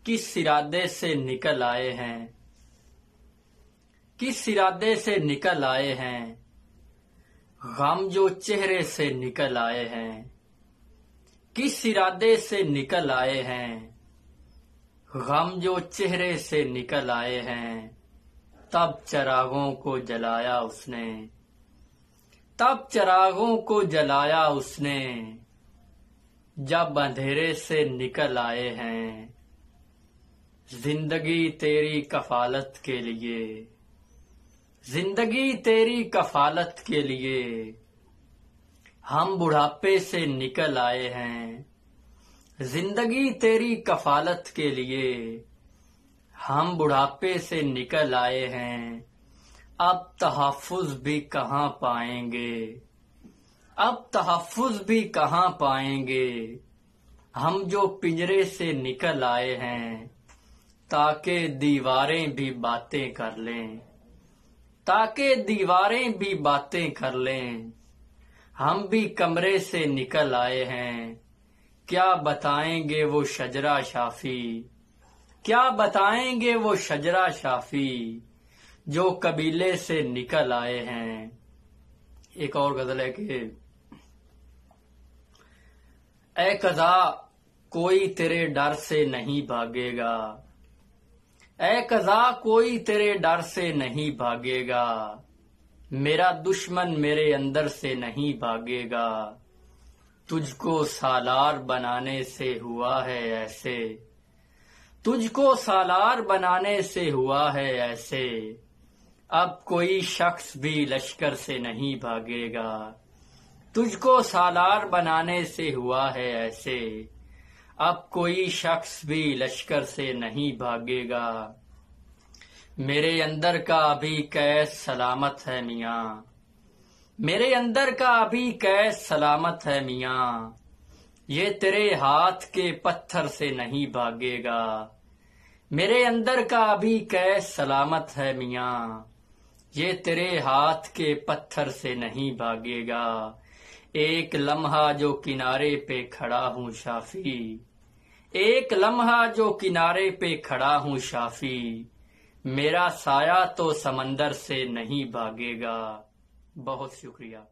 किस इरादे से निकल आए हैं, किस इरादे से निकल आए हैं, गम जो चेहरे से निकल आए हैं, किस इरादे से निकल आए हैं, गम जो चेहरे से निकल आए हैं। तब चिरागों को जलाया उसने, तब चिरागों को जलाया उसने, जब अंधेरे से निकल आए हैं। जिंदगी तेरी कफालत के लिए, जिंदगी तेरी कफालत के लिए, हम बुढ़ापे से निकल आए हैं। जिंदगी तेरी कफालत के लिए, हम बुढ़ापे से निकल आए हैं। अब तहफ़्फ़ुज़ भी कहाँ पाएंगे, अब तहफ़्फ़ुज़ भी कहाँ पाएंगे, हम जो पिंजरे से निकल आए हैं। ताकि दीवारें भी बातें कर लें, ताकि दीवारें भी बातें कर लें, हम भी कमरे से निकल आए हैं। क्या बताएंगे वो शजरा शाफी, क्या बताएंगे वो शजरा शाफी, जो कबीले से निकल आए हैं। एक और गजल है कि ऐ कज़ा कोई तेरे डर से नहीं भागेगा, ऐ कज़ा कोई तेरे डर से नहीं भागेगा, मेरा दुश्मन मेरे अंदर से नहीं भागेगा। तुझको सालार बनाने से हुआ है ऐसे, तुझको सालार बनाने से हुआ है ऐसे, अब कोई शख्स भी लश्कर से नहीं भागेगा। तुझको सालार बनाने से हुआ है ऐसे, अब कोई शख्स भी लश्कर से नहीं भागेगा। मेरे अंदर का अभी कैद सलामत है मियाँ, मेरे अंदर का अभी कैद सलामत है मियाँ, ये तेरे हाथ के पत्थर से नहीं भागेगा। मेरे अंदर का अभी कैद सलामत है मियाँ, ये तेरे हाथ के पत्थर से नहीं भागेगा। एक लम्हा जो किनारे पे खड़ा हूँ शाफी, एक लम्हा जो किनारे पे खड़ा हूँ शाफी, मेरा साया तो समंदर से नहीं भागेगा। बहुत शुक्रिया।